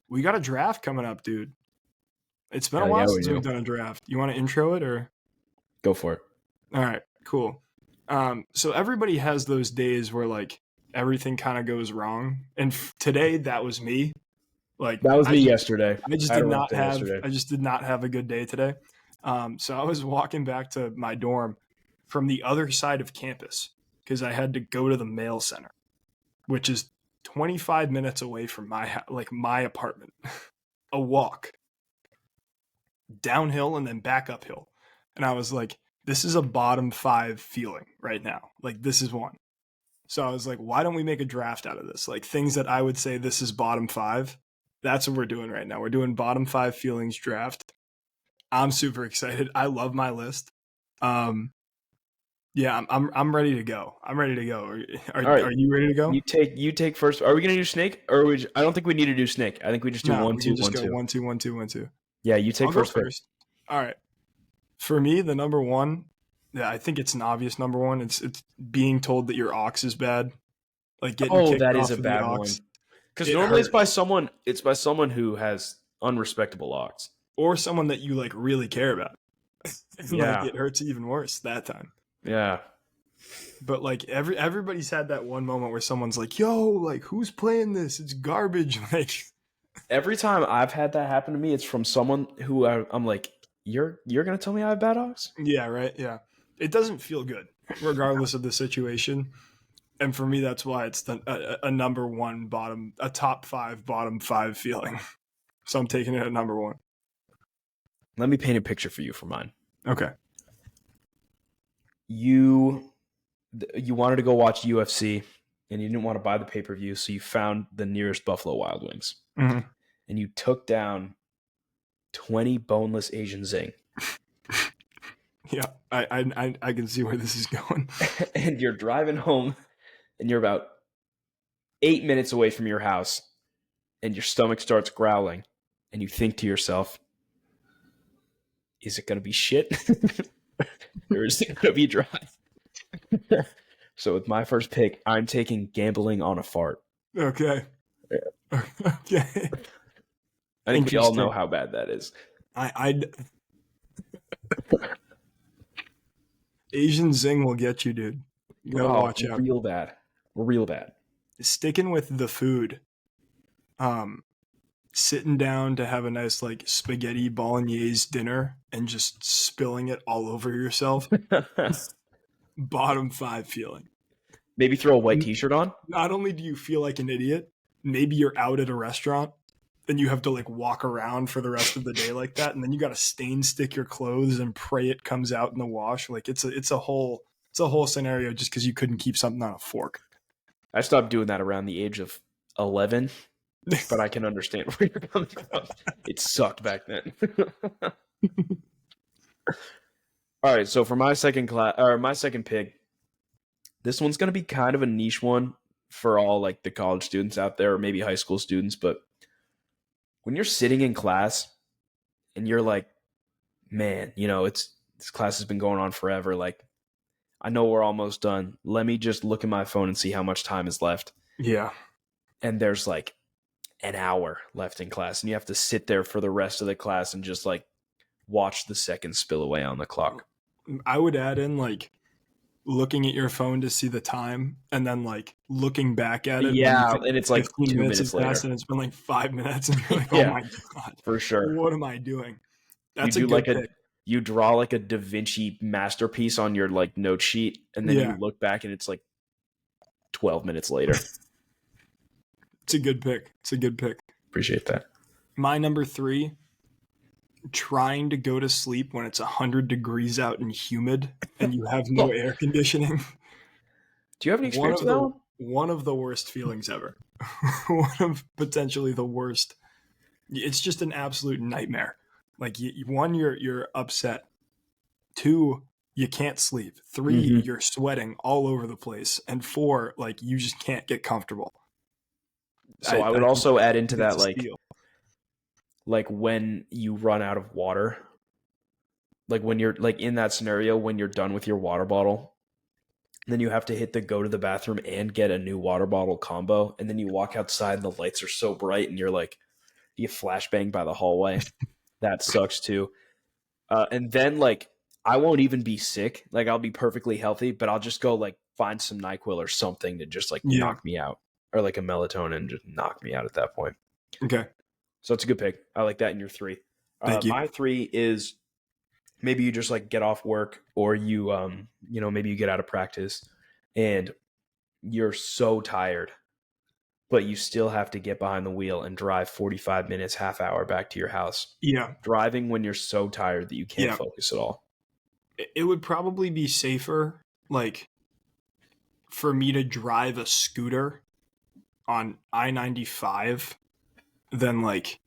We got a draft coming up, dude. It's been a Hell while yeah, we since do. we've done a draft. You want to intro it or? Go for it. All right, cool. So everybody has those days where like everything kind of goes wrong, and today that was me. Like That was me yesterday. I just I had did a rough not day have yesterday. I just did not have a good day today. So I was walking back to my dorm from the other side of campus because I had to go to the mail center, which is 25 minutes away from my apartment. A walk downhill and then back uphill. And I was like, this is a bottom 5 feeling right now. Like this is one. So I was like, why don't we make a draft out of this? Like things that I would say this is bottom 5. That's what we're doing right now. We're doing bottom 5 feelings draft. I'm super excited. I love my list. Yeah, I'm ready to go. I'm ready to go. Are you ready to go? You take first. Are we gonna do snake or I don't think we need to do snake. I think we just do No, 1, we 2, can just 1, go 2. 1 2 1 2 1 2. Yeah, you take I'll go first. Pick. first. All right. For me, the number one, yeah, I think it's an obvious number one. It's being told that your ox is bad, like getting kicked That off is a of the bad ox. one. Because It normally hurts. it's by someone who has unrespectable ox. Or someone that you like really care about. Yeah. Like it hurts even worse that time. Yeah. But like everybody's had that one moment where someone's like, "Yo, like who's playing this? It's garbage." Like Every time I've had that happen to me, it's from someone who I'm like, you're gonna tell me I have bad ox? yeah, right, yeah. It doesn't feel good, regardless of the situation. And for me, that's why it's a number one a top 5 bottom 5 feeling. So I'm taking it at number one. Let me paint a picture for you for mine. Okay. You wanted to go watch UFC and you didn't want to buy the pay-per-view, so you found the nearest Buffalo Wild Wings. Mm-hmm. And you took down 20 boneless Asian zing. Yeah, I can see where this is going. And you're driving home and you're about 8 minutes away from your house and your stomach starts growling and you think to yourself, is it going to be shit? Or is it going to be dry? So with my first pick, I'm taking gambling on a fart. Okay. Yeah. Okay. I think we all know how bad that is. Asian zing will get you, dude. You gotta watch out. Real bad. Sticking with the food. Sitting down to have a nice like spaghetti bolognese dinner and just spilling it all over yourself. Bottom 5 feeling. Maybe throw a white t-shirt on. Not only do you feel like an idiot, maybe you're out at a restaurant and you have to like walk around for the rest of the day like that, and then you got to stain stick your clothes and pray it comes out in the wash. Like it's a whole scenario just because you couldn't keep something on a fork. I stopped doing that around the age of 11, but I can understand where you're coming from. It sucked back then. All right, so for my second pick, this one's going to be kind of a niche one for all like the college students out there, or maybe high school students. But when you're sitting in class and you're like, man, this class has been going on forever. Like, I know we're almost done. Let me just look at my phone and see how much time is left. Yeah. And there's like an hour left in class, and you have to sit there for the rest of the class and just like watch the seconds spill away on the clock. I would add in like looking at your phone to see the time and then like looking back at it. Yeah, and it's like 2 minutes later. And it's been like 5 minutes and you're like, Yeah, oh my God. For sure. What am I doing? That's you a do good like pick. You draw like a Da Vinci masterpiece on your like note sheet, and then you look back and it's like 12 minutes later. It's a good pick. Appreciate that. My number 3, trying to go to sleep when it's 100 degrees out and humid and you have no air conditioning. Do you have any experience with that one? One of the worst feelings ever. One of potentially the worst. It's just an absolute nightmare. Like, one, you're upset. 2, you can't sleep. 3, you're sweating all over the place. And 4, like, you just can't get comfortable. So I would also add into that, like when you run out of water, like when you're like in that scenario, when you're done with your water bottle, then you have to hit the go to the bathroom and get a new water bottle combo. And then you walk outside and the lights are so bright and you're like, you get flashbanged by the hallway. That sucks too. And then like I won't even be sick. Like I'll be perfectly healthy, but I'll just go like find some NyQuil or something to just like knock me out, or like a melatonin just knock me out at that point. Okay. So it's a good pick. I like that in your 3. Thank you. My 3 is maybe you just like get off work, or you maybe you get out of practice and you're so tired, but you still have to get behind the wheel and drive 45 minutes, half hour back to your house. Yeah. Driving when you're so tired that you can't focus at all. It would probably be safer, like, for me to drive a scooter on I-95 than, like,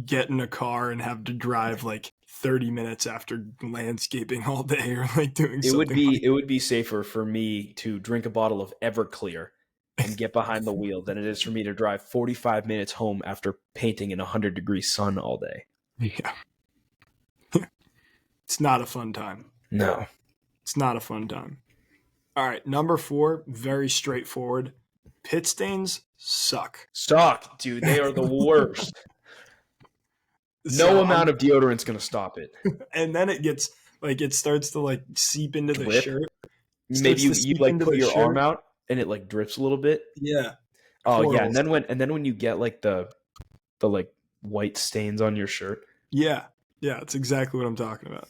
get in a car and have to drive, like, 30 minutes after landscaping all day or, like, doing something. It would be safer for me to drink a bottle of Everclear and get behind the wheel than it is for me to drive 45 minutes home after painting in 100-degree sun all day. Yeah. It's not a fun time. No. It's not a fun time. All right, number 4, very straightforward. Pit stains suck. Suck, dude. They are the worst. No amount of deodorant's going to stop it. And then it gets, like, it starts to, like, seep into the shirt. Maybe you like put your arm out and it like drips a little bit. Yeah. Oh Portals. Yeah, and then when you get like the like white stains on your shirt. Yeah. Yeah, that's exactly what I'm talking about.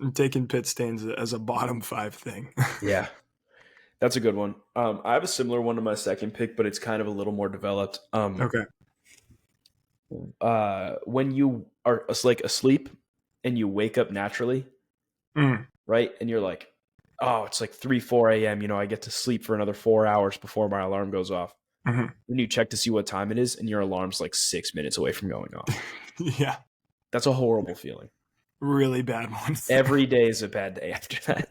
I'm taking pit stains as a bottom 5 thing. Yeah. That's a good one. I have a similar one to my second pick, but it's kind of a little more developed. Okay. When you are like asleep and you wake up naturally, right? And you're like, oh, it's like 3-4 a.m. I get to sleep for another 4 hours before my alarm goes off. Mm-hmm. Then you check to see what time it is, and your alarm's like 6 minutes away from going off. Yeah. That's a horrible feeling. Really bad one. Every day is a bad day after that.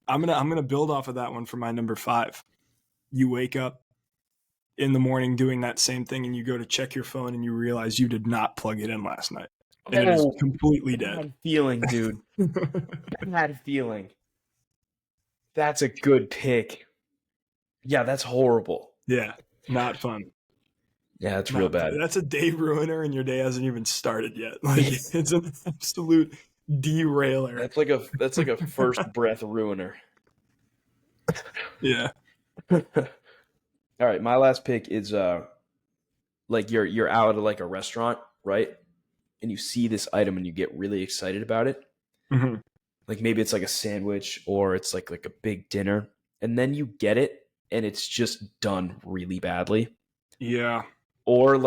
I'm gonna build off of that one for my number 5. You wake up in the morning doing that same thing, and you go to check your phone, and you realize you did not plug it in last night, and it is completely dead. Bad feeling, dude. Bad feeling. That's a good pick. Yeah, that's horrible. Yeah, not fun. Yeah, that's real bad. That's a day ruiner, and your day hasn't even started yet. Like, it's an absolute derailer. That's like a first breath ruiner. Yeah. All right, my last pick is like you're out at like a restaurant, right? And you see this item and you get really excited about it. Mm-hmm. Like maybe it's like a sandwich or it's like a big dinner, and then you get it and it's just done really badly. Yeah. Or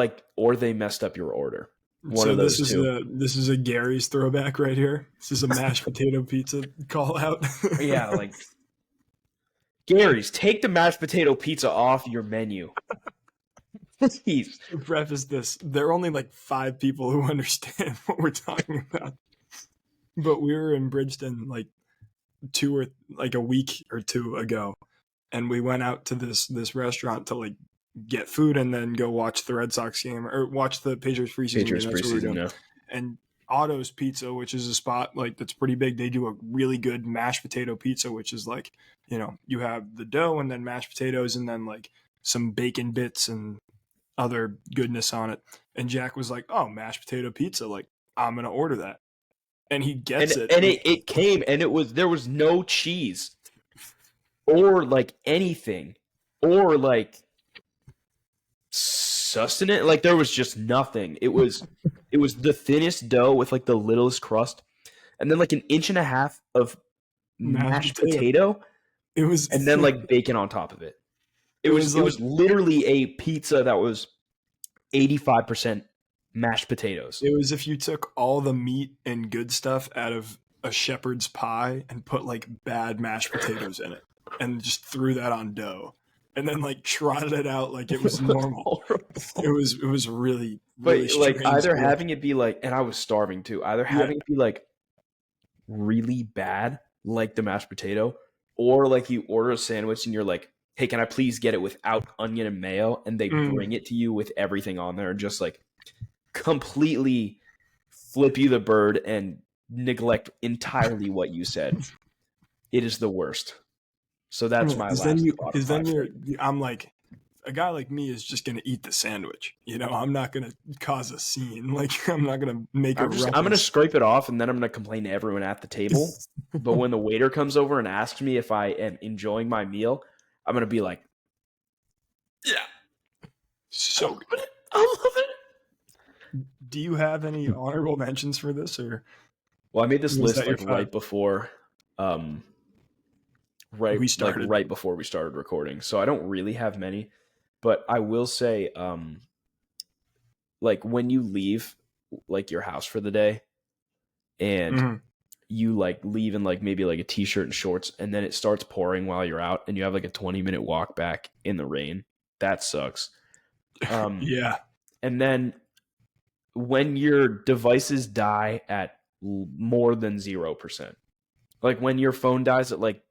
they messed up your order. One of those two. This is a Gary's throwback right here. This is a mashed potato pizza call out. Yeah, like Gary's, take the mashed potato pizza off your menu. Please. To preface this, there are only like 5 people who understand what we're talking about. But we were in Bridgeton like a week or 2 ago, and we went out to this restaurant to like get food and then go watch the Red Sox game or watch the Patriots preseason game. That's what we were doing. Yeah. And Otto's Pizza, which is a spot like that's pretty big, they do a really good mashed potato pizza, which is like, you have the dough and then mashed potatoes and then like some bacon bits and other goodness on it. And Jack was like, "Oh, mashed potato pizza, like I'm gonna order that." And he gets it. And it came and there was no cheese or like anything or like sustenance. Like there was just nothing. It was the thinnest dough with like the littlest crust, and then like an inch and a half of mashed potato. It was, and then like bacon on top of it. It was literally a pizza that was 85% mashed potatoes. It was if you took all the meat and good stuff out of a shepherd's pie and put like bad mashed potatoes in it and just threw that on dough and then like trotted it out like it was normal. It was really but like either having it be like, and I was starving too, either having it be like really bad like the mashed potato, or like you order a sandwich and you're like, "Hey, can I please get it without onion and mayo?" And they bring it to you with everything on there and just like completely flip you the bird and neglect entirely what you said. It is the worst. So that's my last. I'm like, a guy like me is just going to eat the sandwich. You know, I'm not going to cause a scene. Like, I'm not going to make I'm going to scrape it off, and then I'm going to complain to everyone at the table. But when the waiter comes over and asks me if I am enjoying my meal, I'm going to be like, yeah. So good. I love it. Do you have any honorable mentions for this, or? Well, I made this Was list that your like five? right before, We started. like right before we started recording. So I don't really have many, but I will say, like when you leave like your house for the day, and you like leave in like maybe like a t-shirt and shorts, and then it starts pouring while you're out, and you have like a 20-minute walk back in the rain. That sucks. Yeah. And then when your devices die at more than 0%, like when your phone dies at like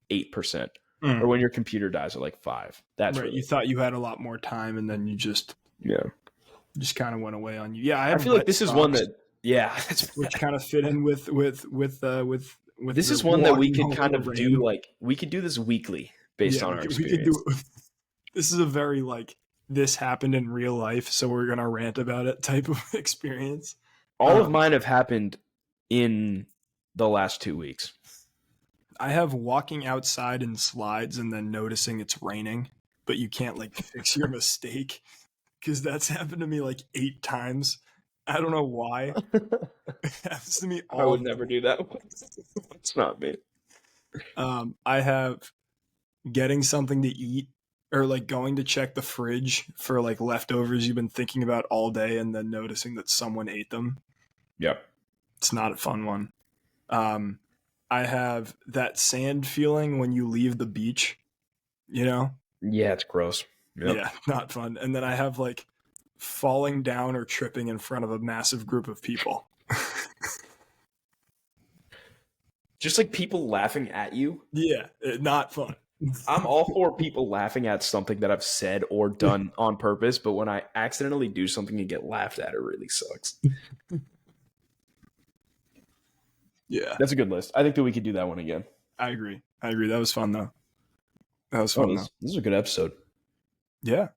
8%, or when your computer dies at like 5%, that's right. really You thought you had a lot more time, and then you just kind of went away on you. Yeah, I feel like this is one that which kind of fit in with this is one that we could kind of do, like we could do this weekly based on our experience. This is a very like this happened in real life, so we're gonna rant about it type of experience. All of mine have happened in the last 2 weeks. I have walking outside in slides and then noticing it's raining, but you can't like fix your mistake, because that's happened to me like 8 times. I don't know why. It happens to me all. I would never do that. It's not me. I have getting something to eat, or like going to check the fridge for like leftovers you've been thinking about all day, and then noticing that someone ate them. Yep. It's not a fun one. I have that sand feeling when you leave the beach, you know? Yeah, it's gross. Yep. Yeah, not fun. And then I have like falling down or tripping in front of a massive group of people. Just like people laughing at you. Yeah, not fun. I'm all for people laughing at something that I've said or done on purpose, but when I accidentally do something and get laughed at, it really sucks. Yeah. That's a good list. I think that we could do that one again. I agree. That was fun, though. This is a good episode. Yeah.